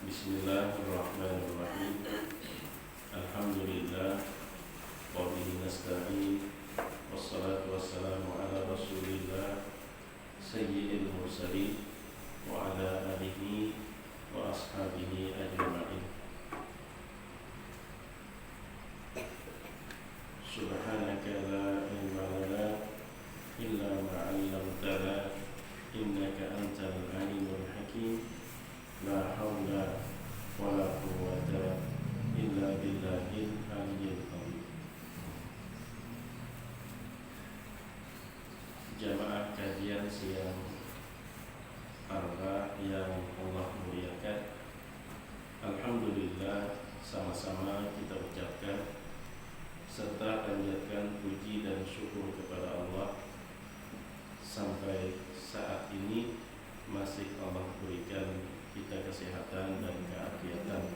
Bismillahirrahmanirrahim. Alhamdulillah wa bihi nasta'in. Wassalatu wassalamu ala Rasulillah sayyidil mursalin wa ala alihi wa ashabihi ajma'in. Subhanaka la ilma lana illa ma 'allamtana innaka antal alimul hakim. La haula wa la quwwata illa billahil aliyyil azim. Jamaah kajian siang Arba yang Allah muliakan, alhamdulillah sama-sama kita ucapkan serta panjatkan puji dan syukur kepada Allah sampai saat ini masih Allah berikan kita kesehatan dan keafiatan.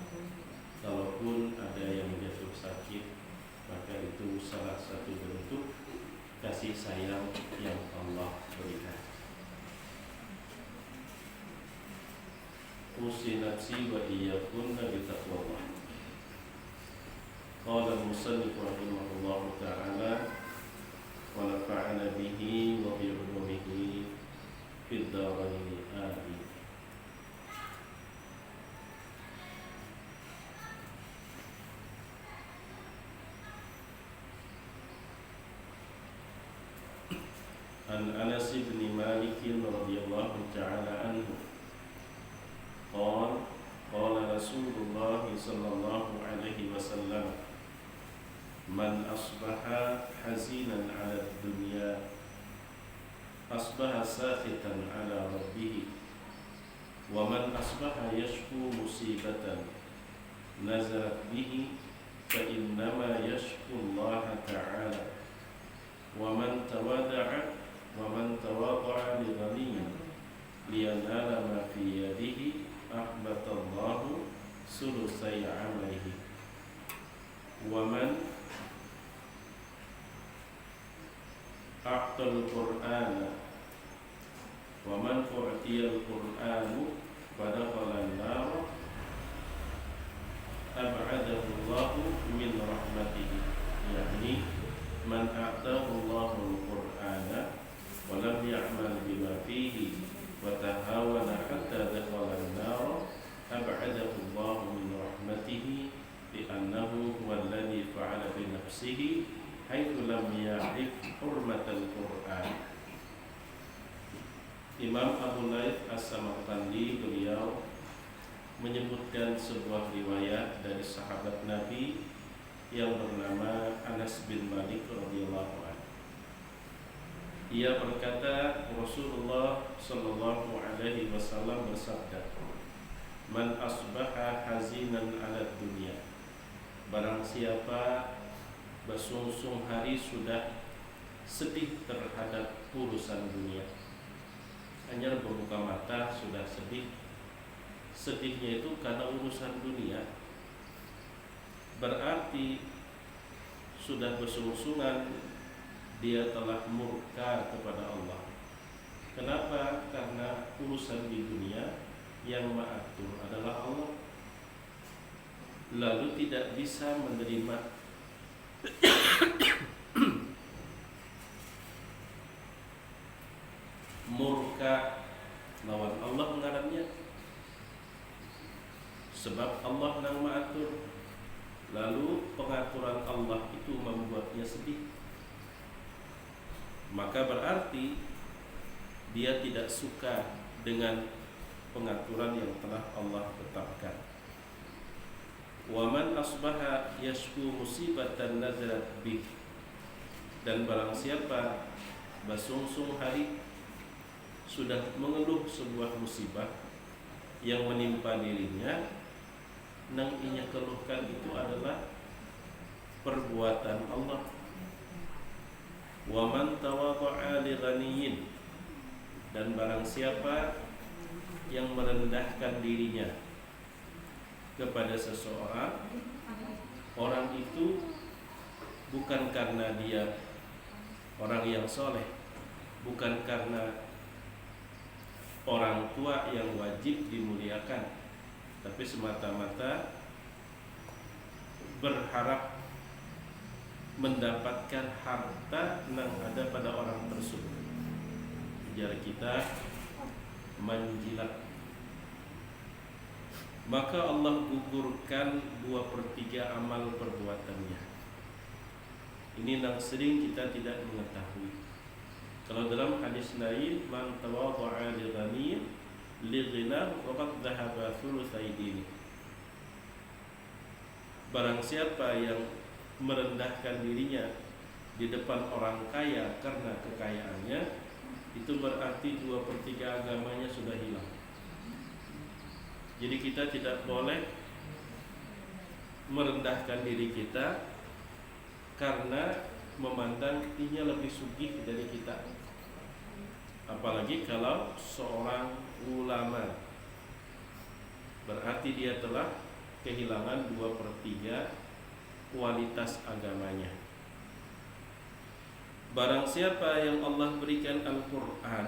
Kalaupun ada yang jatuh sakit, maka itu salah satu bentuk kasih sayang yang Allah berikan. Usi nafsi wa iyyakum bitaqwallah. Qala al-musannif rahimahullahu ta'ala wa nafa'ana bihi wa bi ulumihi fid dharain amin. An Anas bin Malik radhiyallahu ta'ala anhu qala Rasulullah sallallahu alaihi wasallam man asbaha hazinan 'ala dunya asbaha sakhitan 'ala rabbih wa man asbaha yashku musibatan nazarat bihi fa innama yashku Allah ta'ala wa man tawada'a وَمَنْ تَوَاضَعَ لِغَنِيٍّ لِيَنَالَ مَا فِي يَدِهِ أَحْبَطَ اللَّهُ ثُلُثَيْ عَمَلِهِ وَمَنْ أَعْطَى الْقُرْآنَ وَمَنْ أُعْطِيَ الْقُرْآنَ فَدَخَلَ النَّارَ أَبْعَدَهُ اللَّهُ مِنْ رَحْمَتِهِ يعني مَنْ أَعْطَاهُ اللَّهُ الْقُرْآنَ ولم يعمل بما فيه وتهاون حتى دخل النار أبعده الله من رحمته لأنه هو الذي فعل بنفسه حيث لم يعرف حرمة القرآن. Imam Abu Layth As-Samarqandi beliau menyebutkan sebuah riwayat dari sahabat Nabi yang bernama Anas bin Malik radhiyallahu anhu. Ia berkata, Rasulullah sallallahu alaihi wasallam bersabda, man asbaha hazinan 'ala dunya, barang siapa bersungsung hari sudah sedih terhadap urusan dunia, hanya berbuka mata sudah sedih. Sedihnya itu karena urusan dunia, berarti sudah bersungsungan dia telah murka kepada Allah. Kenapa? Karena urusan di dunia yang mengatur adalah Allah, lalu tidak bisa menerima murka lawan Allah mengarangnya. Sebab Allah yang mengatur, lalu pengaturan Allah itu membuatnya sedih, maka berarti dia tidak suka dengan pengaturan yang telah Allah tetapkan. Wa man asbaha yashku musibatan nazarat bih, dan barang siapa bersungsung hari sudah mengeluh sebuah musibah yang menimpa dirinya, nang inya keluhkan itu adalah perbuatan Allah. Wa man tawadha'a li ghaniyyin, dan barang siapa yang merendahkan dirinya kepada seseorang, orang itu bukan karena dia orang yang soleh, bukan karena orang tua yang wajib dimuliakan, tapi semata-mata berharap mendapatkan harta yang ada pada orang tersebut. Ujar kita menjilat, maka Allah gugurkan 2/3 amal perbuatannya. Ini yang sering kita tidak mengetahui. Kalau dalam hadis lain, man tawadha'a li ghaniyyin li ghinahu faqad dhahaba thulutsai dini. Barang siapa yang merendahkan dirinya di depan orang kaya karena kekayaannya, itu berarti 2/3 agamanya sudah hilang. Jadi kita tidak boleh merendahkan diri kita karena memandang dia lebih sugih dari kita. Apalagi kalau seorang ulama, berarti dia telah kehilangan 2/3 kualitas agamanya. Barang siapa yang Allah berikan Al-Quran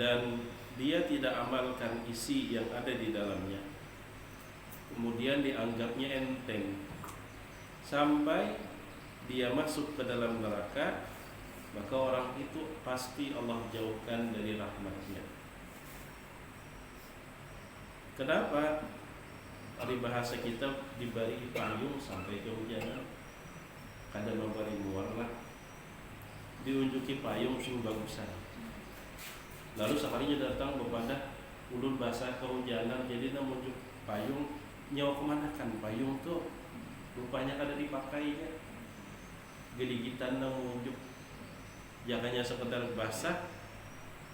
dan dia tidak amalkan isi yang ada di dalamnya, kemudian dianggapnya enteng sampai dia masuk ke dalam neraka, maka orang itu pasti Allah jauhkan dari rahmatnya. Kenapa? Di bahasa kita diberi payung sampai kehujanan, kadang memberi warna, diunjuki payung sing bagusan. Lalu sekalinya datang kepada ulun basah kehujanan, jadi menunjuk payung, nyawa kemana kan payung tuh? Rupanya ada dipakainya. Gedigitan nang menunjuk, jangannya sekedar basah,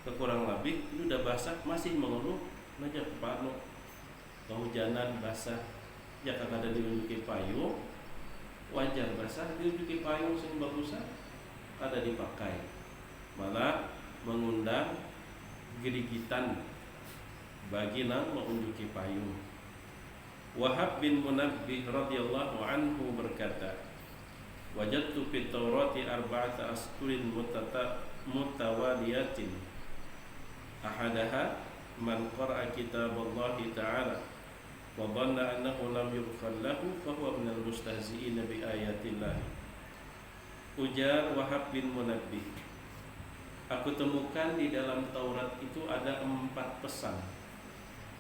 kekurang lebih itu udah basah masih mengeluh, ngajak panu kehujanan basah, ya kan ada diunjuki payung, wajar basah diunjuki payung sing bagusan, ada dipakai, malah mengundang gedigitan bagi nang mengunjuki payung. Wahab bin Munabbih radhiyallahu anhu berkata, wajadtu fit Taurati arba'ata asturin mutawaliyatin ahadaha man qara'a kitaballahi ta'ala wa dhanna annahu lam yughfar lahu fa huwa minal mustahzi'in bi ayatillah. Ujar Wahab bin Munabbih, aku temukan di dalam Taurat itu ada 4 pesan.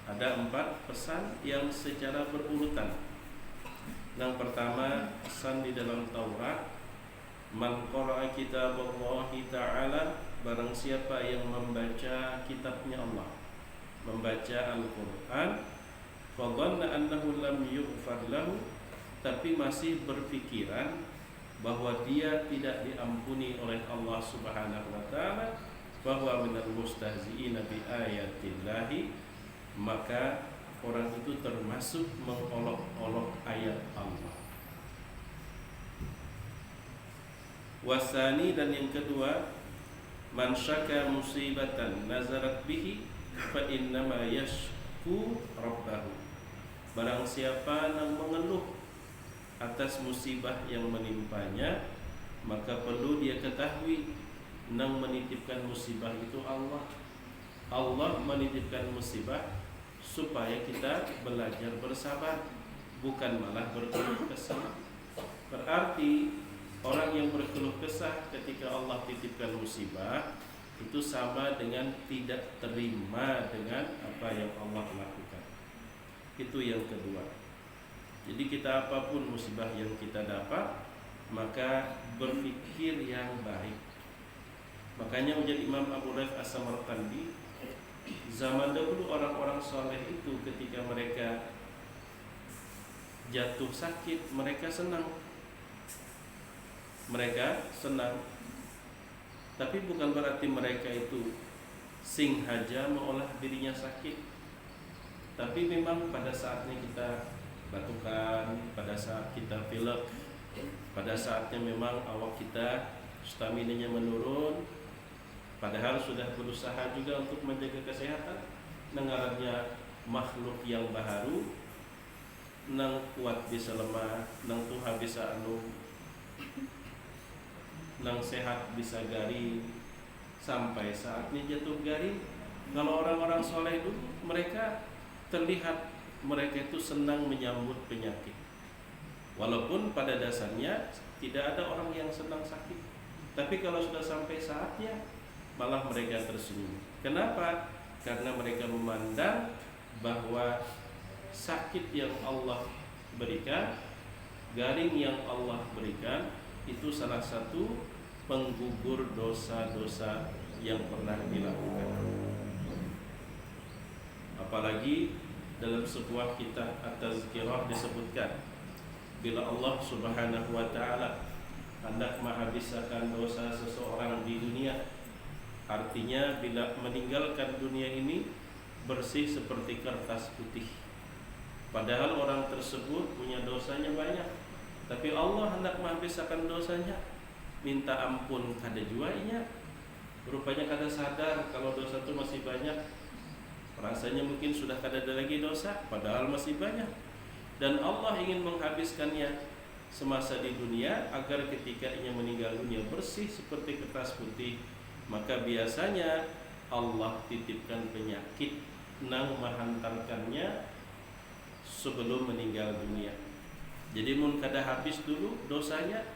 Ada 4 pesan yang secara berurutan. Yang pertama, pesan di dalam Taurat, man qara'a kitaballahi ta'ala, barang siapa yang membaca kitabnya Allah, membaca Al-Quran, fa dhanna annahu lam yughfar lahu, tapi masih berpikiran bahwa dia tidak diampuni oleh Allah Subhanahu wa taala, bahwa minal mustahzi'ina bi ayatillahi, maka orang itu termasuk mengolok-olok ayat Allah. Wasani, dan yang kedua, man syaka musibatan nazarat bihi fa innama yashku rabbahu, barang siapa yang mengeluh atas musibah yang menimpanya, maka perlu dia ketahui yang menitipkan musibah itu Allah. Allah menitipkan musibah supaya kita belajar bersabar, bukan malah berkeluh kesah. Berarti orang yang berkeluh kesah ketika Allah titipkan musibah itu sama dengan tidak terima dengan apa yang Allah lakukan. Itu yang kedua. Jadi kita apapun musibah yang kita dapat, maka berpikir yang baik. Makanya ujar Imam Abu Raif As-Samarqandi, zaman dahulu orang-orang soleh itu ketika mereka jatuh sakit, mereka senang. Tapi bukan berarti mereka itu sing haja mengolah dirinya sakit. Tapi memang pada saatnya kita batukan, pada saat kita pilek, pada saatnya memang awak kita staminanya menurun, padahal sudah berusaha juga untuk menjaga kesehatan. Nengarannya makhluk yang baharu, nang kuat bisa lemah, nang tuha bisa anu, nang sehat bisa garing, sampai saatnya jatuh garing, Kalau orang-orang soleh dulu, mereka terlihat mereka itu senang menyambut penyakit. Walaupun pada dasarnya tidak ada orang yang senang sakit, tapi kalau sudah sampai saatnya, malah mereka tersenyum. Kenapa? Karena mereka memandang bahwa sakit yang Allah berikan, garing yang Allah berikan, itu salah satu penggugur dosa-dosa yang pernah dilakukan. Apalagi dalam sebuah kitab At-Tazkirah disebutkan, bila Allah Subhanahu wa ta'ala hendak menghabiskan dosa seseorang di dunia, artinya bila meninggalkan dunia ini bersih seperti kertas putih. Padahal orang tersebut punya dosanya banyak, tapi Allah hendak menghabiskan dosanya, minta ampun kada juainya. Rupanya kada sadar kalau dosa itu masih banyak. Rasanya mungkin sudah kada ada lagi dosa, padahal masih banyak. Dan Allah ingin menghabiskannya semasa di dunia agar ketika ia meninggal dunia bersih seperti kertas putih. Maka biasanya Allah titipkan penyakit nang menghantarkannya sebelum meninggal dunia. Jadi mun kada habis dulu dosanya,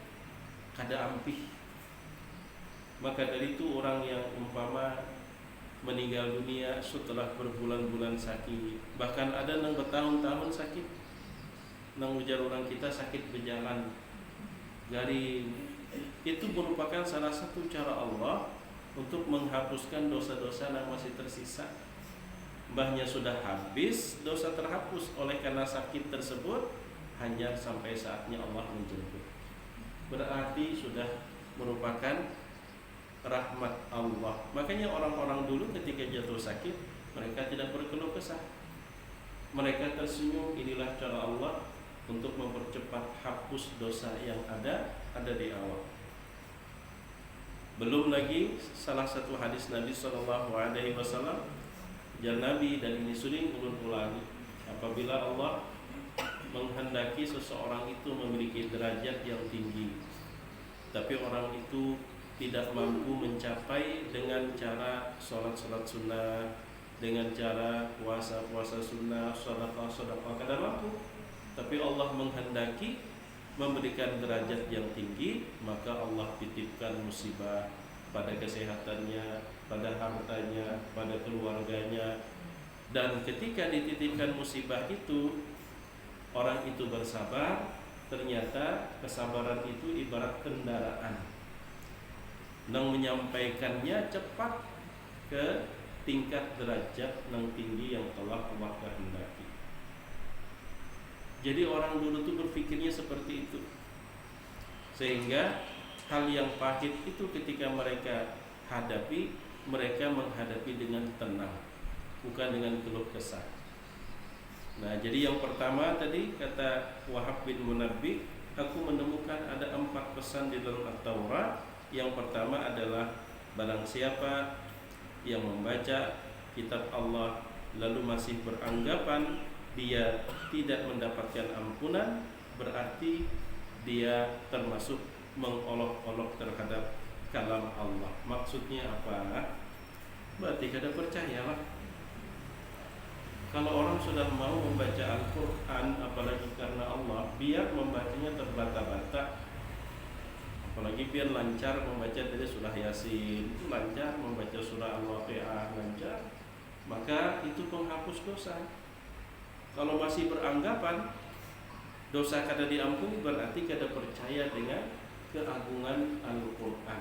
kada ampih. Maka dari itu orang yang umpama meninggal dunia setelah berbulan-bulan sakit, bahkan ada yang bertahun-tahun sakit, nang ujar orang kita sakit berjalan garing, itu merupakan salah satu cara Allah untuk menghapuskan dosa-dosa yang masih tersisa. Mbahnya sudah habis, dosa terhapus oleh karena sakit tersebut, hanya sampai saatnya Allah menjemput. Berarti sudah merupakan rahmat Allah. Makanya orang-orang dulu ketika jatuh sakit, mereka tidak berkeluh kesah, mereka tersenyum. Inilah cara Allah untuk mempercepat hapus dosa yang ada di awal. Belum lagi salah satu hadis Nabi SAW, jar Nabi, dan ini sering ulun ulangi, apabila Allah menghendaki seseorang itu memiliki derajat yang tinggi, tapi orang itu tidak mampu mencapai dengan cara sholat-sholat sunnah, dengan cara puasa-puasa sunnah, sedekah kada mampu, tapi Allah menghendaki memberikan derajat yang tinggi, maka Allah titipkan musibah pada kesehatannya, pada hartanya, pada keluarganya. Dan ketika dititipkan musibah itu, orang itu bersabar. Ternyata kesabaran itu ibarat kendaraan nang menyampaikannya cepat ke tingkat derajat nang tinggi yang telah Allah kehendaki. Jadi orang dulu tuh berpikirnya seperti itu, sehingga hal yang pahit itu ketika mereka hadapi, mereka menghadapi dengan tenang, bukan dengan keluh kesah. Nah, jadi yang pertama tadi kata Wahab bin Munabbih, aku menemukan ada 4 pesan di dalam At-Taurat. Yang pertama adalah barang siapa yang membaca kitab Allah lalu masih beranggapan dia tidak mendapatkan ampunan, berarti dia termasuk mengolok-olok terhadap kalam Allah. Maksudnya apa? Berarti kada percayalah. Kalau orang sudah mau membaca Al-Quran, apalagi karena Allah, biar membacanya terbata-bata. Apalagi biar lancar membaca dari surah Yasin, lancar membaca surah Al-Waqiah, lancar, maka itu penghapus dosa. Kalau masih beranggapan dosa kada diampuni, berarti kada percaya dengan keagungan Al-Quran.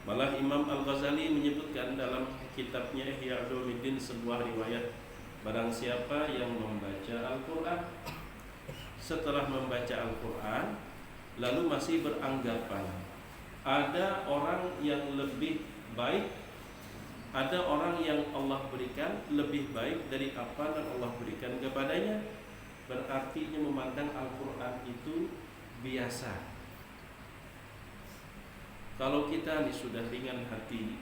Malah Imam Al-Ghazali menyebutkan dalam kitabnya Ihya Ulumuddin sebuah riwayat, barang siapa yang membaca Al-Quran, setelah membaca Al-Quran lalu masih beranggapan ada orang yang lebih baik, ada orang yang Allah berikan lebih baik dari apa yang Allah berikan kepadanya, berarti dia memandang Al-Quran itu biasa. Kalau kita ini sudah ringan hati,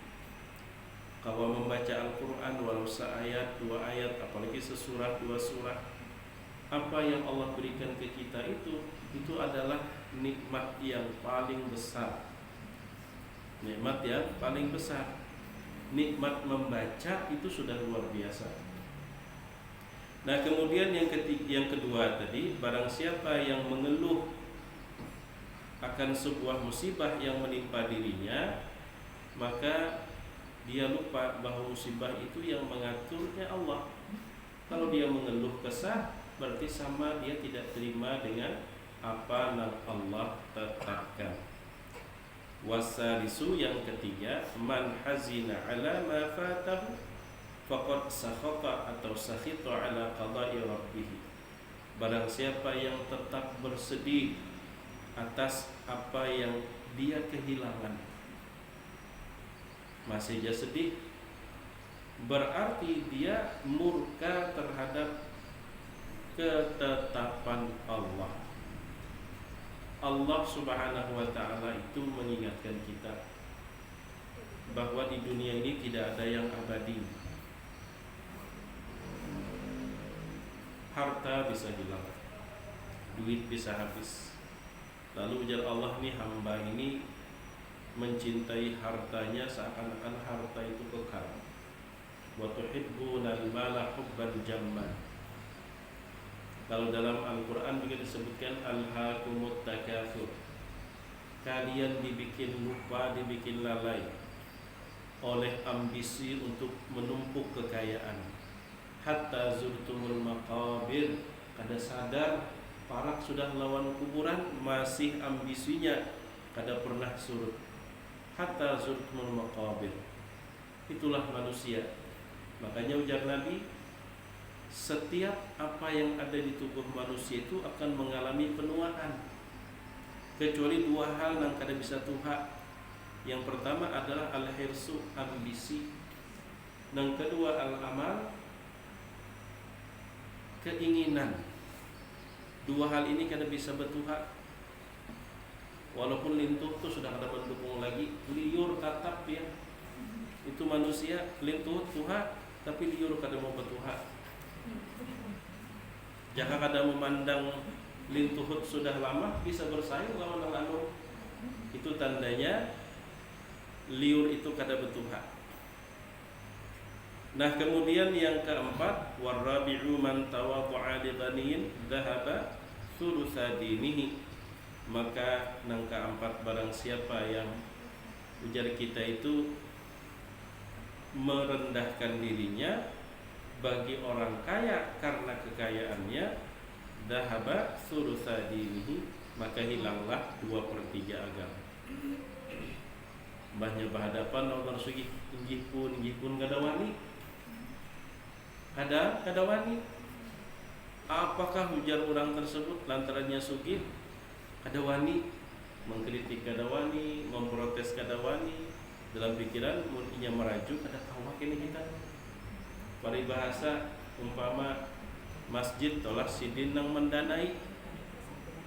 kalau membaca Al-Quran walau seayat, 2 ayat, apalagi sesurat, 2 surat, apa yang Allah berikan ke kita itu adalah nikmat yang paling besar. Nikmat yang paling besar. nikmat membaca itu sudah luar biasa. Nah, kemudian yang kedua tadi, barang siapa yang mengeluh akan sebuah musibah yang menimpa dirinya, maka dia lupa bahwa musibah itu yang mengaturnya Allah. Kalau dia mengeluh kesah, berarti sama dia tidak terima dengan apa yang Allah tetapkan. Wasalisu, yang ketiga, man hazina ala ma fatahu faqad sakhata atau sakhita ala qada'i rabbih. Barang siapa yang tetap bersedih atas apa yang dia kehilangan, masih dia sedih, berarti dia murka terhadap ketetapan Allah. Allah Subhanahu wa ta'ala itu mengingatkan kita bahwa di dunia ini tidak ada yang abadi. Harta bisa hilang, duit bisa habis. Lalu ujar Allah, nih hamba ini mencintai hartanya seakan-akan harta itu kekal. Wa tuhibbunal mala hubban jamman. Kalau dalam Al-Quran juga disebutkan alhaakumut takatsur, kalian dibikin lupa, dibikin lalai oleh ambisi untuk menumpuk kekayaan. Hatta zurtumul maqabir, kada sadar parak sudah lawan kuburan, masih ambisinya kada pernah surut. Hatta zurtumul maqabir, itulah manusia. Makanya ujar Nabi, setiap apa yang ada di tubuh manusia itu akan mengalami penuaan, kecuali dua hal yang kada bisa tuha. Yang pertama adalah al-hirsu, ambisi. Yang kedua al-amal, keinginan. Dua hal ini kada bisa bertuha. Walaupun lintuh itu sudah kada mendukung lagi, liur tatap ya. Itu manusia lintuh tuha, tapi liur kada mau bertuha. Jika kada memandang lintuhut sudah lama bisa bersaing lawan anu, itu tandanya liur itu kada bertuha. Nah, kemudian yang keempat, warabi'u man tawadhu'a li ghaniyin dhahaba thulutsa dinihi. Maka yang keempat, barang siapa yang ujar kita itu merendahkan dirinya bagi orang kaya karena kekayaannya, dhahaba thulutsa dinihi, maka hilanglah 2/3 agama. Mbahnya berhadapan orang sugih inggih pun kada wani. Kada wani. Apakah ujar orang tersebut lantarannya sugih? Kada wani mengkritik, kada wani memprotes, kada wani. Dalam pikiran mungkinnya meraju, kada kawak ini kita. Paribahasa umpama masjid tolak sidin nang mendanai,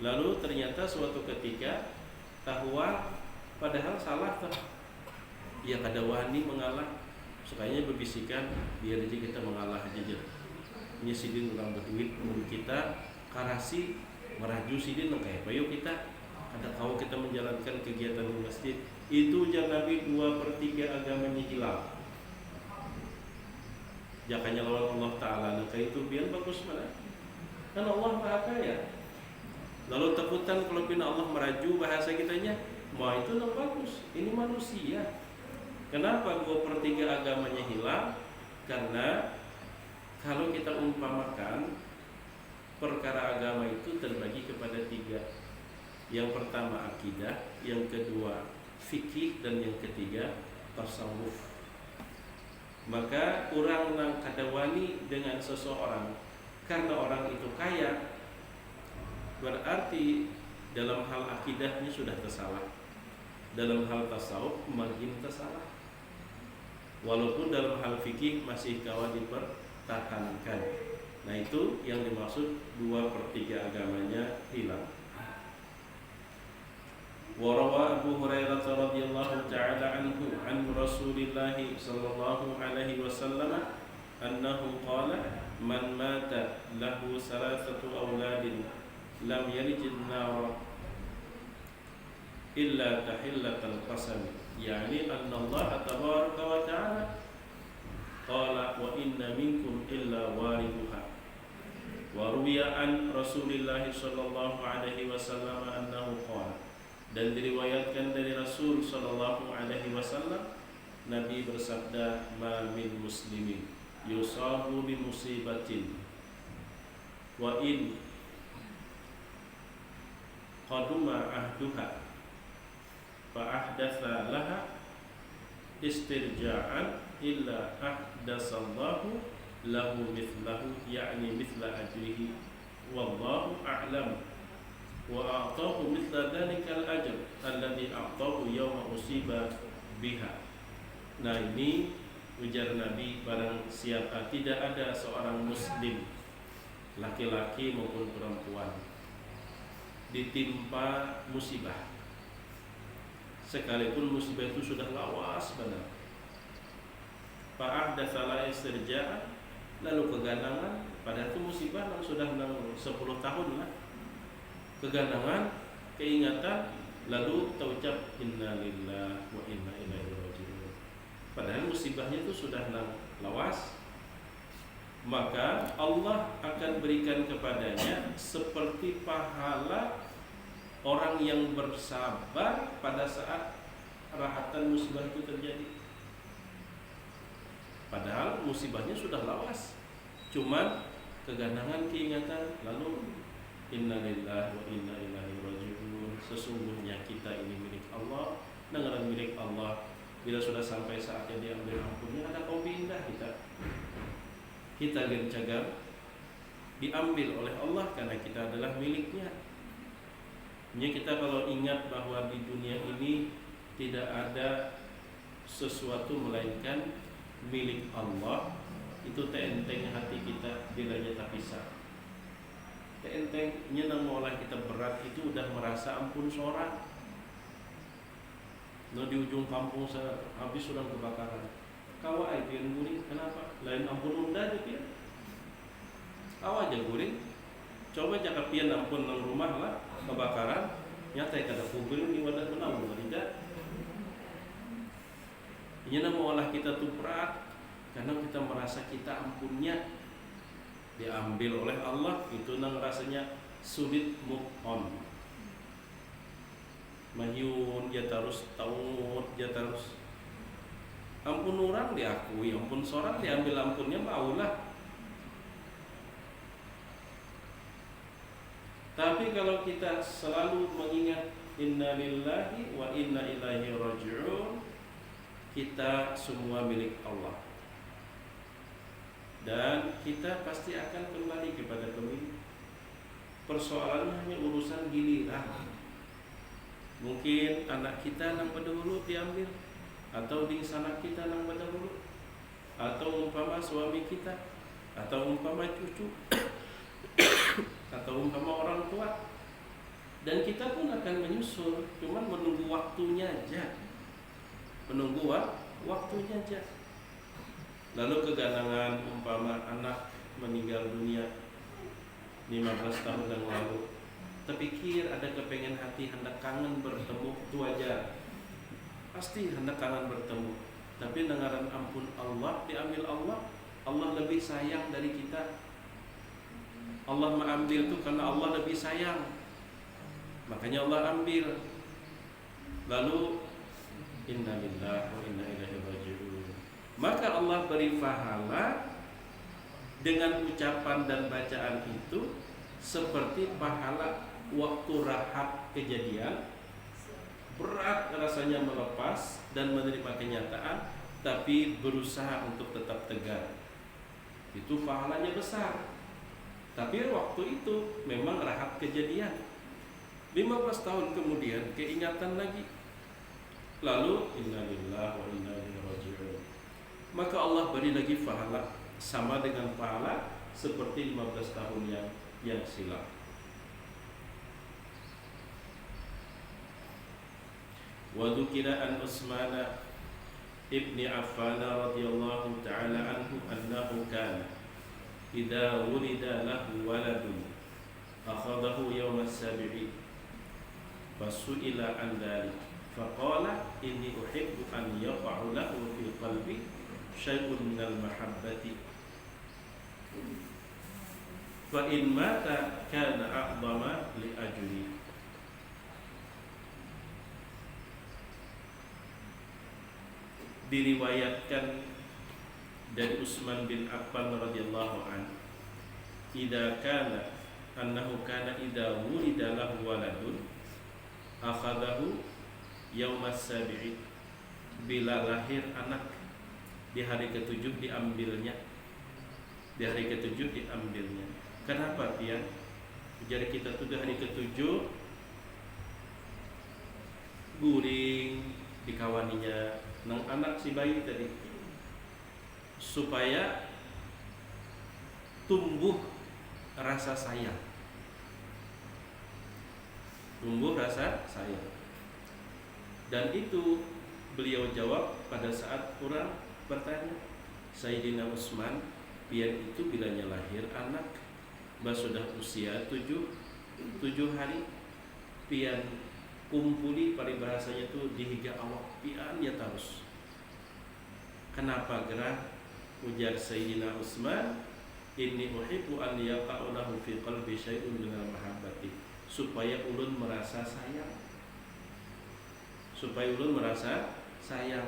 lalu ternyata suatu ketika tahwa padahal salah tuh, ya kada wani mengalah. Sukanya berbisikan biar aja kita mengalah aja. Ini sidin orang berduit menurut kita karasi meraju sidin kayak payo kita ada kau kita menjalankan kegiatan di masjid. Itu jangan Nabi 2/3 agamanya hilang. Jakanya lawan Allah Ta'ala, maka itu biar bagus mana? Kan Allah Maha Kaya. Lalu takutan kalau pina Allah meraju bahasa kitanya, mau itu nang bagus. Ini manusia. Kenapa 2/3 agamanya hilang? Karena kalau kita umpamakan perkara agama itu terbagi kepada 3. Yang pertama akidah, yang kedua fikih, dan yang ketiga tasawuf. Maka orang nang kada wani dengan seseorang karena orang itu kaya, berarti dalam hal akidahnya sudah tersalah, dalam hal tasawuf makin tersalah, walaupun dalam hal fikih masih kawan dipertahankan. Nah, itu yang dimaksud 2/3 agamanya hilang. Warawa Abu Hurairah radhiyallahu ta'ala anhu an Rasulillah sallallahu alaihi wasallam annahu qala man mata lahu salasatu awladin lam yalijin nar illa tahillatal qasam Yani anna Allah tabaraka wa ta'ala qala wa inna minkum illa wariduha. Wa ruwiya an Rasulillah sallallahu alaihi wasallam annahu qala, dan diriwayatkan dari Rasul sallallahu alaihi wasallam, Nabi bersabda, ma min muslimin yusabu bi musibatin wa in qaduma ahduha fa ahdatha laha istirja'an illa ahdasallahu lahu mithlahu, yakni mithla ajrihi wallahu a'lam, wa a'tahu mithla dhalikal ajr alladhi a'tahu yawma usiba biha. Nah, ini ujar Nabi, barang siapa tidak ada seorang muslim, laki-laki maupun perempuan, ditimpa musibah, sekalipun musibah itu sudah lawas benar, fa'ahdatsa la istirja'an, lalu keganangan, padahal itu musibah sudah 10 tahun lah, keganangan, keingatan, lalu terucap inna lillahi wa inna ilaihi raji'un, padahal musibahnya itu sudah lawas, maka Allah akan berikan kepadanya seperti pahala orang yang bersabar pada saat rahatan musibah itu terjadi. Padahal musibahnya sudah lawas, cuman keganangan, keingatan, lalu inna lillahi wa inna ilaihi raji'un, sesungguhnya kita ini milik Allah, negara milik Allah. Bila sudah sampai saatnya diambil ampunnya, ada kaum pindah kita gencagam diambil oleh Allah karena kita adalah miliknya. Ini kita kalau ingat bahwa di dunia ini tidak ada sesuatu melainkan milik Allah, itu teenteng hati kita bila nyata pisah. Teentengnya nang olah kita berat itu udah merasa ampun sorak. No di ujung kampung habis sudah kebakaran. Kawa aja yang guring, kenapa? Lain ampun unda aja pian. Kawa aja guring. Coba jaka pian ampun nang rumah lah kebakaran. Nyata kada kubur ni wadah menang tidak. Ini nama olah kita tuh berat karena kita merasa kita ampunnya diambil oleh Allah, itu nang rasanya sulit move on. Mahyun dia terus taut, dia terus ampun orang diakui, ampun seorang diambil ampunnya maulah. Tapi kalau kita selalu mengingat inna lillahi wa inna ilaihi raji'un, kita semua milik Allah dan kita pasti akan kembali kepada pemilik. Persoalannya hanya urusan giliran. Mungkin anak kita nang berdahulu diambil, atau di sana kita nang berdahulu, atau umpama suami kita, atau umpama cucu, atau umpama orang tua, dan kita pun akan menyusul, cuman menunggu waktunya aja, menunggu waktunya aja. Lalu keganangan umpama anak meninggal dunia 15 tahun yang lalu, terpikir ada kepengen hati hendak kangen bertemu, itu wajar, pasti hendak kangen bertemu. Tapi dengaran ampun Allah diambil Allah, Allah lebih sayang dari kita. Allah mengambil itu karena Allah lebih sayang, makanya Allah ambil. Lalu inna lillahi wa inna ilaihi raji'un, maka Allah beri pahala dengan ucapan dan bacaan itu seperti pahala waktu rahat kejadian, berat rasanya melepas dan menerima kenyataan, tapi berusaha untuk tetap tegar, itu pahalanya besar. Tapi waktu itu memang rahat kejadian, 15 tahun kemudian keingatan lagi, lalu inna lillahi wa inna ilaihi raji'un, maka Allah beri lagi pahala sama dengan pahala seperti 15 tahun yang silam. Wa dzukira an Utsman ibni Affan radhiyallahu ta'ala anhu annahu kana idza wulida lahu waladun akhadahu yawm as-sabi'i fasu'ila an dzalik faqala inni uhibbu an yaqa'u lahu fi qalbi syai'un minal mahabbati fa in mata kana a'dama li ajli. Diriwayatkan dari Utsman bin Affan radhiyallahu anhu, idza kana annahu kana idza wulida lahu waladun akhadahu yaumas sabi'i, bila lahir anak di hari ketujuh diambilnya, di hari ketujuh diambilnya. Kenapa dia? Jadi kita tuh di hari ketujuh guring dikawaninya nang anak si bayi tadi, supaya tumbuh rasa sayang, tumbuh rasa sayang. Dan itu beliau jawab pada saat orang bertanya, Sayyidina Utsman pian itu bilanya lahir anak bah sudah usia 7 hari, pian kumpuli paribahasanya itu dihiga awak pian ya terus. Kenapa gerah? Ujar Sayyidina Utsman, inni uhibbu an yaqa'u lahu fi qalbi syai'un minal mahabbati, supaya ulun merasa sayang, supaya ulun merasa sayang.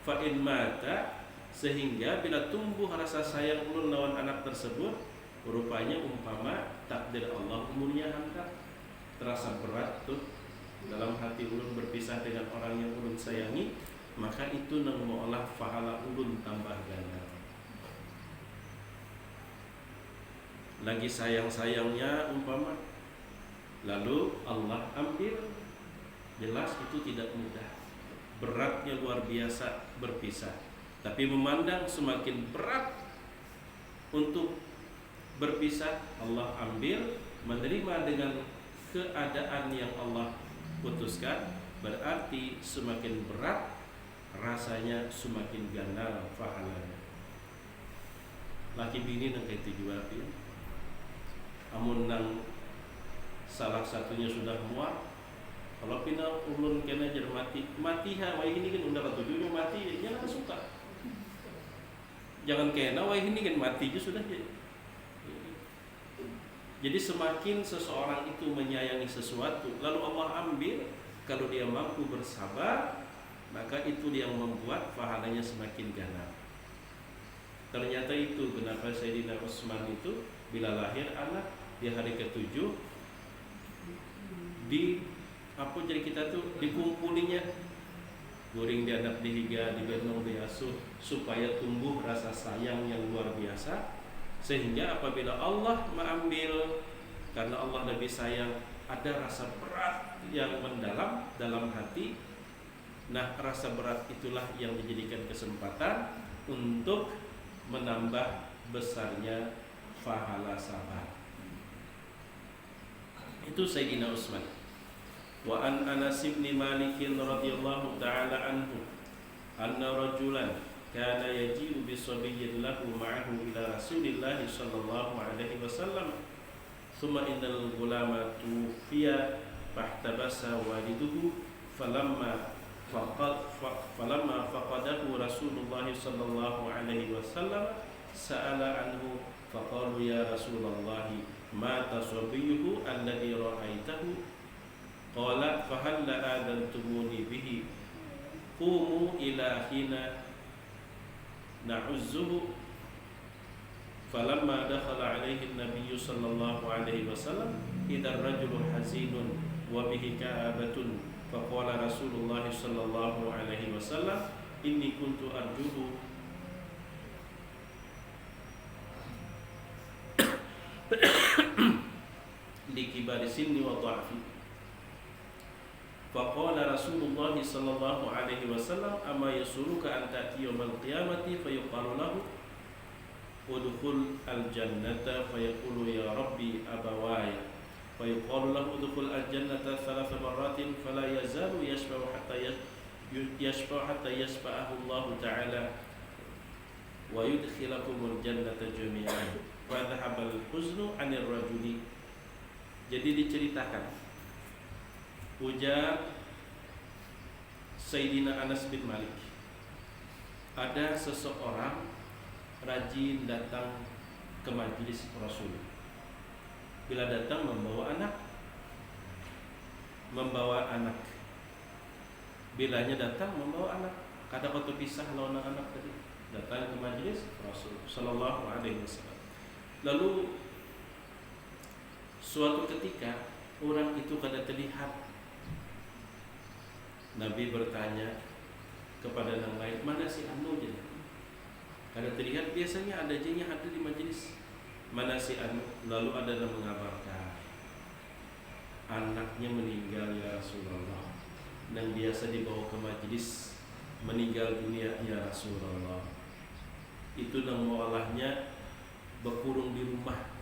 Fa in mata, sehingga bila tumbuh rasa sayang ulun lawan anak tersebut, rupanya umpama takdir Allah umurnya angkat, terasa berat tuh dalam hati ulun berpisah dengan orang yang ulun sayangi, maka itu nang mengolah pahala ulun tambah ganda. Lagi sayang-sayangnya umpama, lalu Allah ambil, jelas itu tidak mudah, beratnya luar biasa berpisah. Tapi memandang semakin berat untuk berpisah, Allah ambil, menerima dengan keadaan yang Allah putuskan, berarti semakin berat rasanya, semakin ganda pahalanya. Laki bini nang itu juga ya. Amun nang salah satunya sudah muak, kalau pina ulun kena jer mati ha wai ini kan undang ketujuhnya mati, jangan suka. Jangan kena wai ini kan mati je sudah je. Jadi semakin seseorang itu menyayangi sesuatu lalu Allah ambil, kalau dia mampu bersabar, maka itu yang membuat pahalanya semakin ganap. Ternyata itu kenapa Sayyidina Utsman itu bila lahir anak di hari ke-7 di apa jadi kita tuh dikumpulinya, guring diadap dihiga, digendong diasuh, supaya tumbuh rasa sayang yang luar biasa. Sehingga apabila Allah mengambil, karena Allah lebih sayang, ada rasa berat yang mendalam dalam hati. Nah, rasa berat itulah yang dijadikan kesempatan untuk menambah besarnya pahala sabar. Itu Sayyidina Utsman. Wa an Anas bin Malik radhiyallahu ta'ala anhu anna rajulan kana yaji'u bi sabiyyin lahu ma'ahu ila Rasulillah sallallahu alaihi wasallam thumma innal ghulama tufiya fahtabasa waliduhu falamma faqadahu Rasulullah sallallahu alaihi wasallam sa'ala anhu faqalu ya Rasulullah mata sabiyuhu alladhi ra'aitahu qala fahalla adantumuni bihi qumu ila hina na'uzzuhu falamma dakhala alaihi an-nabiy sallallahu alaihi wasallam idza ar-rajulu hazinun wa bihi ka'abatun faqala Rasulullah sallallahu alaihi wasallam inni kuntu arjuhu likibari sinni wa dha'fi. Faqala Rasulullah sallallahu alaihi wasallam amma yasuruka an ta'ti yawmal qiyamati fayuqalu lahu udkhul al-jannata fayaqulu ya rabbi abawaya fayuqalu lahu udkhul al-jannata thalatha marratin fala yazalu yashfa'u hatta yashfa'ahu Allah ta'ala wa yudkhilakumul jannata jami'an wa dhahabal huznu 'anil rajuli. Jadi diceritakan Ujar Sayyidina Anas bin Malik, ada seseorang rajin datang ke majelis Rasul. Bila datang membawa anak. Bilanya datang membawa anak. Kada kau pisah lawan anak tadi. Datang ke majelis Rasul sallallahu alaihi wasallam. Lalu suatu ketika orang itu kada terlihat. Nabi bertanya kepada yang lain, mana si anu je? Kada terlihat, biasanya ada je yang ada di majelis. Mana si anu? Lalu ada yang mengabarkan, anaknya meninggal ya Rasulullah. Yang biasa dibawa ke majelis meninggal dunia ya Rasulullah. Itu nang mualahnya berkurung di rumah,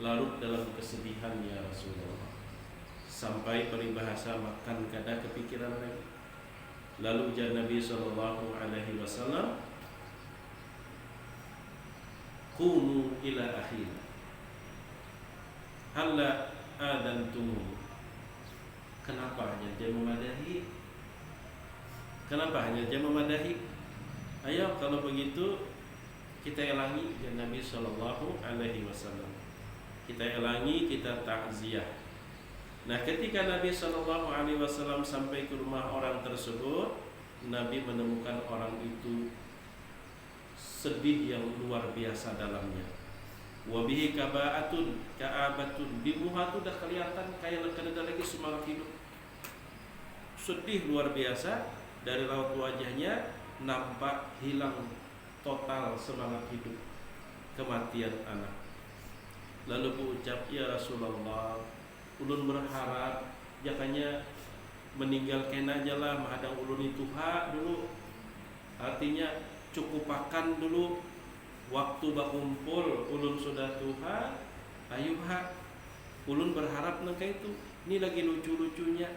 larut dalam kesedihan ya Rasulullah. Sampai peribahasa makan kada kepikiran lagi. Lalu ujar Nabi sallallahu alaihi wasallam, qumu ila akhir halla adantum. Kenapa hanya dia memadahi? Ayo kalau begitu kita elangi ya Nabi sallallahu alaihi wasallam. Kita elangi, kita takziah. Nah, ketika Nabi sallallahu alaihi wasallam sampai ke rumah orang tersebut, Nabi menemukan orang itu sedih yang luar biasa dalamnya. Wabihi ka'abatun, di muka tu dah kelihatan kayak kada lagi semangat hidup. Sedih luar biasa, dari raut wajahnya nampak hilang total semangat hidup, kematian anak. Lalu berucap, ya Rasulullah, ulun berharap jakanya meninggal kena aja lah, mahadang ulun itu hak dulu. Artinya cukup makan dulu, waktu bakumpul ulun sudah tuha, ayo hak. Ulun berharap nangka itu. Ini lagi lucu-lucunya,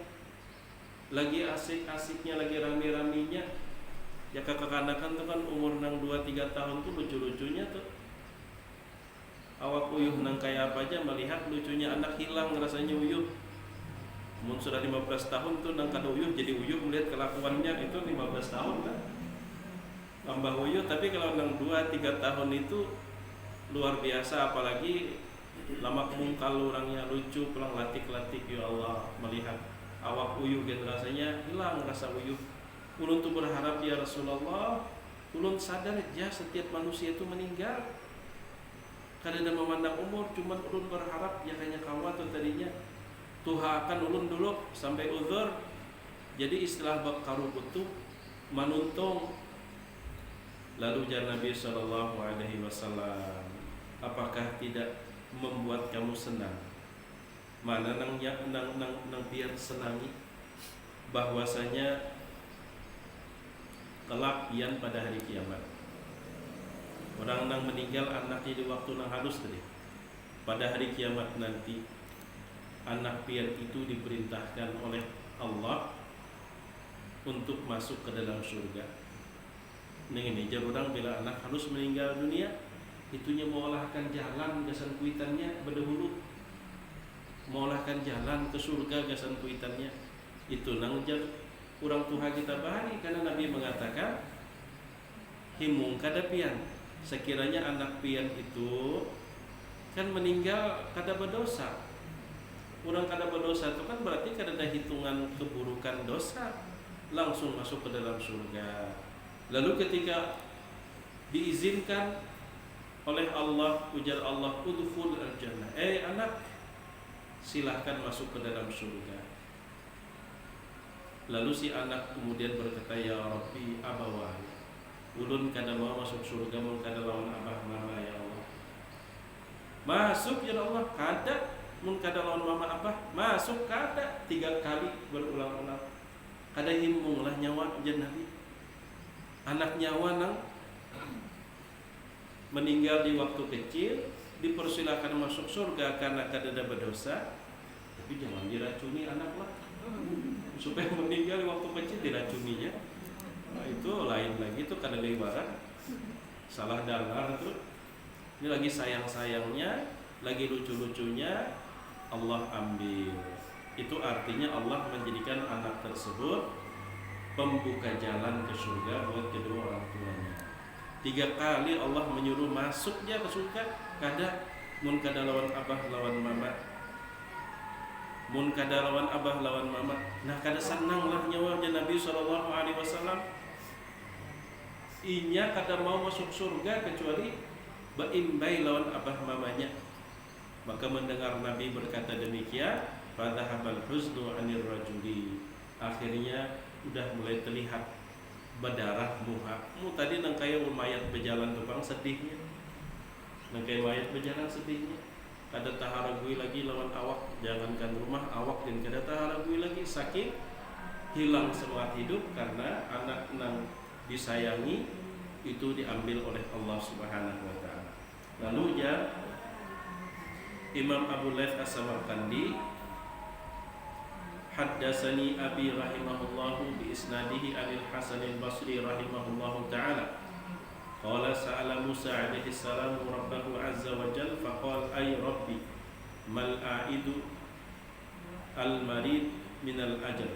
lagi asik-asiknya, lagi rame-ramenya. Ya kakak-kanakan tuh kan umur nang 2-3 tahun tuh lucu-lucunya tuh. Awak uyuh nang kayak apa aja, melihat lucunya anak hilang rasanya uyuh. Mun sudah 15 tahun tuh nang kada uyuh jadi uyuh, melihat kelakuannya itu 15 tahun kan. Tambah uyuh, tapi kalau nang 2-3 tahun itu luar biasa, apalagi lama mungkal orangnya lucu, pulang latik-latik, ya Allah, melihat awak uyuh gitu rasanya hilang rasa uyuh. Ulun tuh berharap ya Rasulullah, ulun sadar aja setiap manusia itu meninggal. Kada ada memandang umur, cuman ulun berharap ya kayaknya kawat tuh tadinya Tuhan akan ulun dulu sampai uzur. Jadi istilah bab karubutu manuntung. Lalu jar Nabi sallallahu alaihi wasallam, apakah tidak membuat kamu senang? Mana nang biar senangi bahwasanya kelak pian pada hari kiamat. Orang nang meninggal anaknya di waktu nang halus tadi. Pada hari kiamat nanti anak pian itu diperintahkan oleh Allah untuk masuk ke dalam surga. Ini jar orang bila anak halus meninggal dunia, itunya mengolahkan jalan gasan kuitannya berdahulu. Mengolahkan jalan ke surga gasan kuitannya. Itu nang jar orang Tuhan kita bahari, karena Nabi mengatakan himung kada pian, sekiranya anak pian itu kan meninggal kada berdosa. Orang kada berdosa itu kan berarti kada ada hitungan keburukan dosa, langsung masuk ke dalam surga. Lalu ketika diizinkan oleh Allah, ujar Allah, udkhul al-jannah, anak silahkan masuk ke dalam surga. Lalu si anak kemudian berkata, ya Rabbi abawahi, ulun kada mau masuk surga, mun kada lawan abah mama ya Allah. Masuk ya Allah, kada. Mun kada lawan mama abah, masuk kada. 3 kali berulang-ulang. Kada himbunglah nyawa jan Nabi. Anak nyawa nang meninggal di waktu kecil dipersilakan masuk surga karena kada ada berdosa, tapi jangan diracuni anak lah. Supaya meninggal di waktu kecil diracuninya. Nah, itu lain lagi, itu kada lebaran. Salah dengar tuh. Ini lagi sayang-sayangnya, lagi lucu-lucunya Allah ambil. itu artinya Allah menjadikan anak tersebut pembuka jalan ke surga buat kedua orang tuanya. 3 kali Allah menyuruh masuknya ke surga, kada mun kada lawan abah lawan mama, mun kada lawan abah lawan mama. Nah kada senanglah nyawanya Nabi SAW. Inya kada mau masuk surga kecuali baimbai lawan abah mamanya. Maka mendengar Nabi berkata demikian, fadhahabal huznu anir rajuli. Akhirnya udah mulai terlihat berdarah muka. Tadi nang kaya mayat berjalan tupang sedihnya. Nang kaya mayat berjalan sedihnya. Kada taharagui lagi lawan awak, jangankan rumah awak dan kada taharagui lagi, sakit, hilang semangat hidup karena anak nang disayangi itu diambil oleh Allah Subhanahu wa taala. Lalu ya Imam Abu Layth As-Samarqandi, haddatsani abi rahimahullahu bi isnadihi anil Hasan al-Basri rahimahullahu taala qala sa'ala Musa alaihi salam rabbahu azza wa jalla faqala ay rabbi mal a'idu al-marid min al-ajr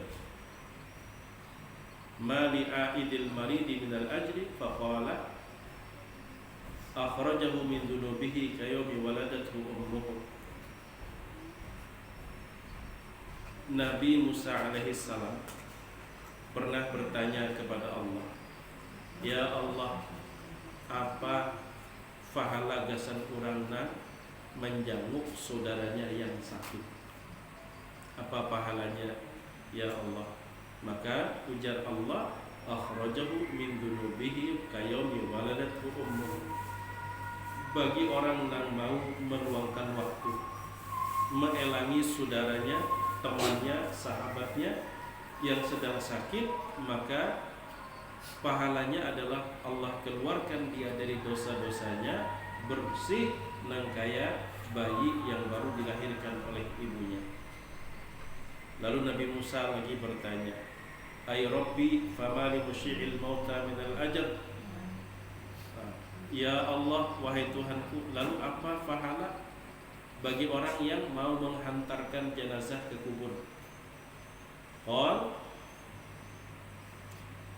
ma li a'idil marid min al-ajri faqala akhrajahu min dhunubihi kayawmi waladathu ummuhu. Nabi Musa alaihissalam pernah bertanya kepada Allah, ya Allah, apa pahala gasan urangna menjanguk saudaranya yang sakit? Apa pahalanya ya Allah? Maka ujar Allah, akhrajahu min dhunubihi kayawmi waladathu ummuhu. Bagi orang yang mau meluangkan waktu mengelangi saudaranya, temannya, sahabatnya yang sedang sakit, maka pahalanya adalah Allah keluarkan dia dari dosa-dosanya, bersih nang kaya bayi yang baru dilahirkan oleh ibunya. Lalu Nabi Musa lagi bertanya, ay Rabbi famali musyi'il mauta minal ajr. Ya Allah, wahai Tuhanku, lalu apa pahala bagi orang yang mau menghantarkan jenazah ke kubur? Qal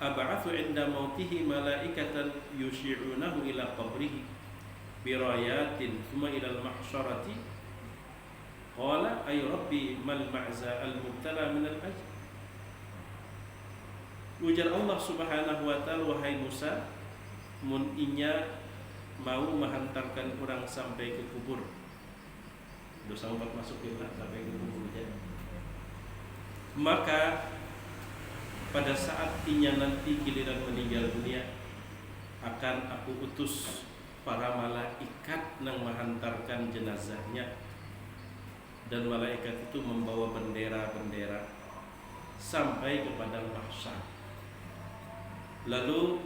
ab'athu 'inda mautihi malaikatan yushi'unahu ila qabrihi birayatin thumma ila al-mahsyarati. Qala ay rabbi mal ma'za al-mubtala min al-ajr. Ujar Allah Subhanahu wa ta'ala, wahai Musa, mun inya mau menghantarkan orang sampai ke kubur, dosa umat masukin lah sampai ke kubur aja. Maka pada saat inya nanti giliran meninggal dunia, akan aku utus para malaikat nang menghantarkan jenazahnya, dan malaikat itu membawa bendera-bendera sampai ke padang mahsyar. Lalu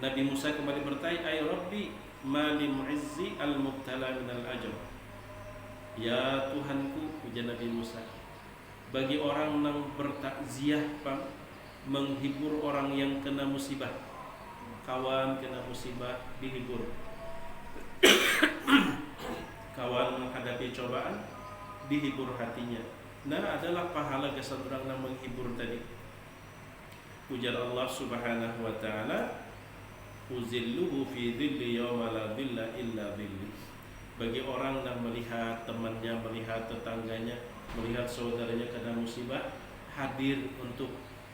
Nabi Musa kembali bertanya, ay Rabbi mali mu'izzi al-mubtala minal ajr. Ya Tuhanku, ujar Nabi Musa, bagi orang yang bertakziah, menghibur orang yang kena musibah, kawan kena musibah dihibur, kawan menghadapi cobaan dihibur hatinya. Nah adalah pahala jasa orang yang menghibur tadi. Ujar Allah Subhanahu wa ta'ala, uzilluhu fi dhilli yawma la dhilla illa dhilli. Bagi orang yang melihat temannya, melihat tetangganya, melihat saudaranya kena musibah, hadir untuk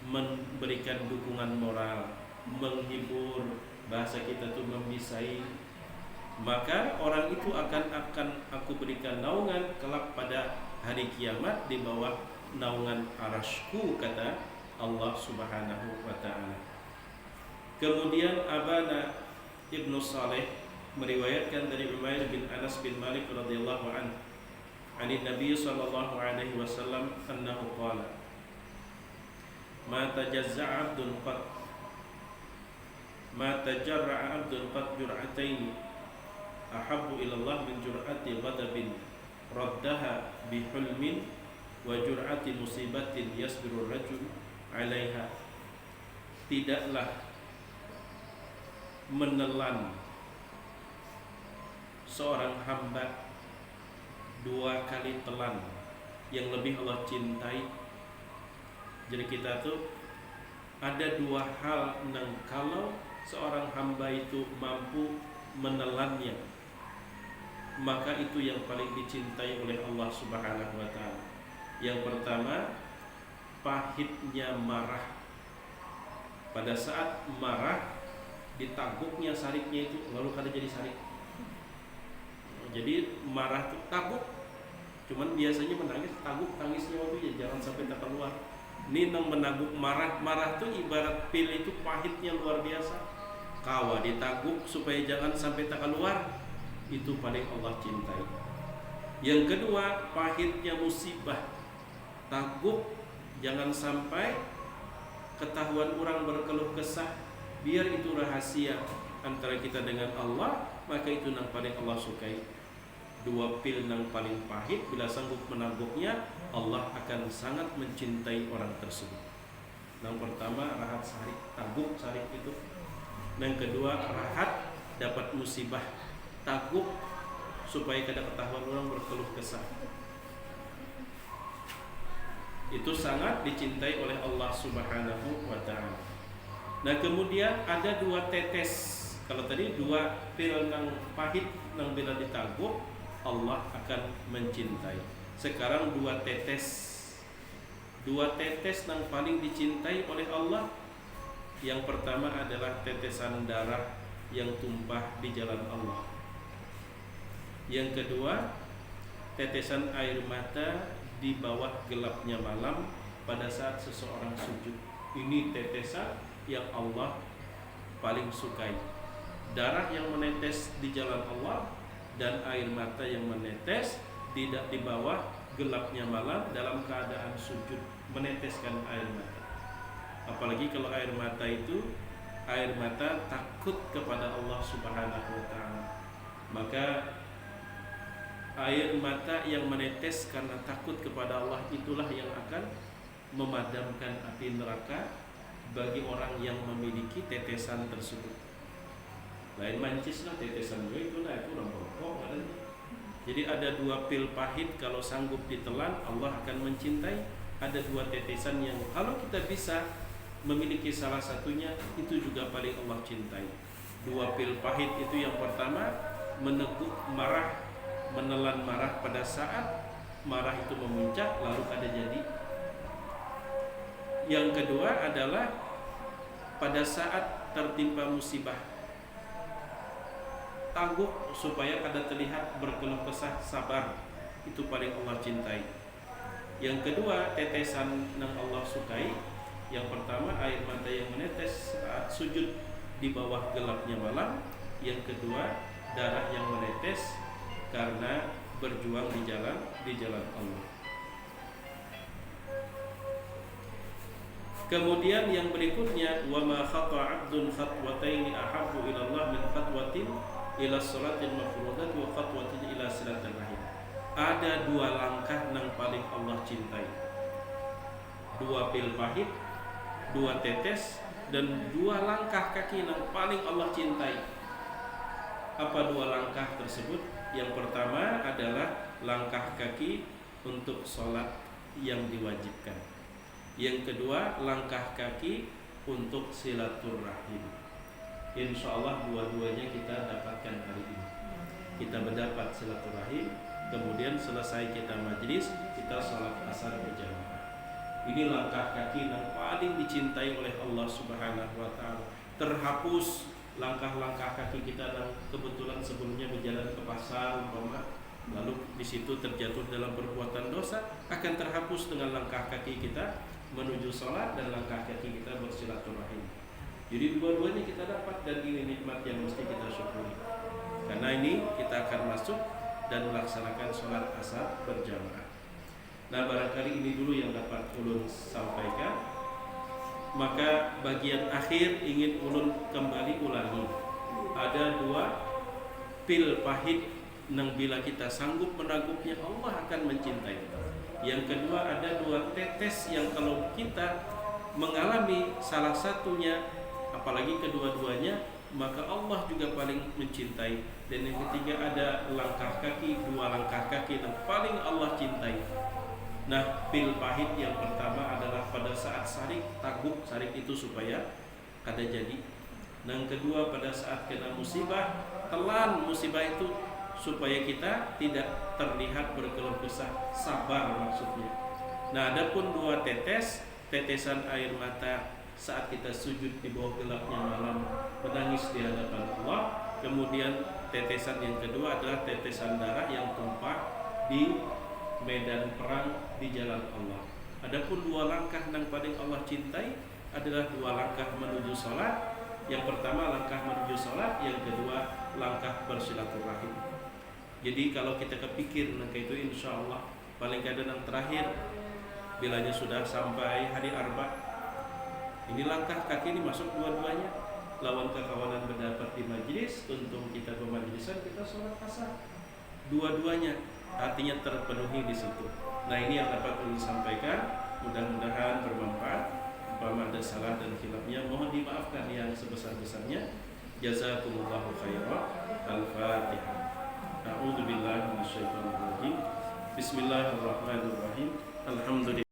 memberikan dukungan moral, menghibur, bahasa kita tuh membisai, maka orang itu akan aku berikan naungan kelak pada hari kiamat di bawah naungan arasku, kata Allah Subhanahu wa ta'ala. Kemudian Abana Ibnu Saleh meriwayatkan dari Umair bin Anas bin Malik radhiyallahu anhu, ani Nabi sallallahu alaihi wasallam annahu qala, ma tajazza'a 'abdun qad ma tajarra'a 'abdun qad jur'ataini ahabbu ila Allah min jur'ati ghadabin raddaha bihulmin wa jur'ati musibatin yasbiru rajul 'alaiha. Tidaklah menelan seorang hamba 2 kali telan yang lebih Allah cintai. Jadi kita tuh ada dua hal yang kalau seorang hamba itu mampu menelannya, maka itu yang paling dicintai oleh Allah Subhanahu wa taala. Yang pertama, pahitnya marah. Pada saat marah, ditaguknya sariknya itu lalu kada jadi sarik. Jadi marah itu taguk, cuman biasanya menangis, taguk tangisnya waktu ya jangan sampai tak keluar. Ini nang menaguk marah tuh ibarat pil itu pahitnya luar biasa. Kawa ditaguk supaya jangan sampai tak keluar, itu paling Allah cintai. Yang kedua, pahitnya musibah. Taguk jangan sampai ketahuan orang berkeluh kesah, biar itu rahasia antara kita dengan Allah, maka itu yang paling Allah sukai. Dua pil yang paling pahit, bila sanggup menangguknya, Allah akan sangat mencintai orang tersebut. Yang pertama, rahat sarik, taguk sarik itu. Yang kedua, rahat dapat musibah, taguk supaya kada ketahuan orang berkeluh kesah. Itu sangat dicintai oleh Allah Subhanahu wa taala. Nah, kemudian ada dua tetes. Kalau tadi dua pil yang pahit yang bila ditaguk, Allah akan mencintai. Sekarang dua tetes yang paling dicintai oleh Allah. Yang pertama adalah tetesan darah yang tumpah di jalan Allah. Yang kedua, tetesan air mata di bawah gelapnya malam pada saat seseorang sujud. Ini tetesan yang Allah paling sukai. Darah yang menetes di jalan Allah dan air mata yang menetes tidak di bawah gelapnya malam dalam keadaan sujud, meneteskan air mata. Apalagi kalau air mata itu air mata takut kepada Allah Subhanahu wa taala. Maka air mata yang menetes karena takut kepada Allah itulah yang akan memadamkan api neraka bagi orang yang memiliki tetesan tersebut. Lain mancis lah tetesan gue itu lah, itu orang rokok katanya. Jadi ada dua pil pahit kalau sanggup ditelan, Allah akan mencintai. Ada dua tetesan yang kalau kita bisa memiliki salah satunya, itu juga paling Allah cintai. Dua pil pahit itu yang pertama, meneguk marah, menelan marah pada saat marah itu memuncak lalu kada jadi. Yang kedua adalah pada saat tertimpa musibah, tangguh supaya kada terlihat berkeluh kesah, sabar, itu paling Allah cintai. Yang kedua, tetesan yang Allah sukai. Yang pertama, air mata yang menetes saat sujud di bawah gelapnya malam. Yang kedua, darah yang menetes karena berjuang di jalan Allah. Kemudian yang berikutnya, wa ma khata 'abdun khatwataini ahabbu ila Allah min khatwatin ila salatil mafruḍat wa khatwatin ila silatir rahim. Ada dua langkah yang paling Allah cintai. Dua pil pahit, dua tetes, dan dua langkah kaki yang paling Allah cintai. Apa dua langkah tersebut? Yang pertama adalah langkah kaki untuk sholat yang diwajibkan. Yang kedua, langkah kaki untuk silaturahim. Insya Allah dua-duanya kita dapatkan hari ini. Kita mendapat silaturahim, kemudian selesai kita majlis, kita sholat asar berjamaah. Ini langkah kaki yang paling dicintai oleh Allah Subhanahu wa taala. Terhapus langkah-langkah kaki kita yang kebetulan sebelumnya berjalan ke pasar umpama, lalu di situ terjatuh dalam perbuatan dosa, akan terhapus dengan langkah kaki kita menuju sholat dan langkah kaki kita bersilaturahim. Jadi dua-duanya kita dapat, dan ini nikmat yang mesti kita syukuri. Karena ini kita akan masuk dan melaksanakan sholat asar berjamaah. Nah, barangkali ini dulu yang dapat ulun sampaikan. Maka bagian akhir ingin ulun kembali ulangi. Ada dua pil pahit yang bila kita sanggup menangguknya, Allah akan mencintai. Yang kedua, ada dua tetes yang kalau kita mengalami salah satunya, apalagi kedua-duanya, maka Allah juga paling mencintai. Dan yang ketiga, ada langkah kaki, dua langkah kaki yang paling Allah cintai. Nah, pil pahit yang pertama adalah pada saat sarik, taguk sarik itu supaya kada jadi. Yang kedua pada saat kena musibah, telan musibah itu supaya kita tidak terlihat berkeluh kesah, sabar maksudnya. Nah, adapun dua tetesan air mata saat kita sujud di bawah gelapnya malam menangis di hadapan Allah. Kemudian tetesan yang kedua adalah tetesan darah yang tumpah di medan perang di jalan Allah. Adapun dua langkah yang paling Allah cintai adalah dua langkah menuju sholat. Yang pertama langkah menuju sholat, yang kedua langkah bersilaturahim. Jadi kalau kita kepikir langkah itu insya Allah paling kadang yang terakhir bilanya sudah sampai hari Arba, ini langkah kaki ini masuk dua-duanya. Lawan kekawanan berdapat di majlis, untung kita bermajlisan, kita sholat asar. Dua-duanya artinya terpenuhi di situ. Nah, ini yang dapat kami sampaikan. Mudah-mudahan bermanfaat. Umpama ada salah dan khilafnya mohon dimaafkan yang sebesar-besarnya. Jazakumullahu khairan. Al-Fatihah. A'udzubillahi minasyaitonir rajim. Bismillahirrahmanirrahim. Alhamdulillah.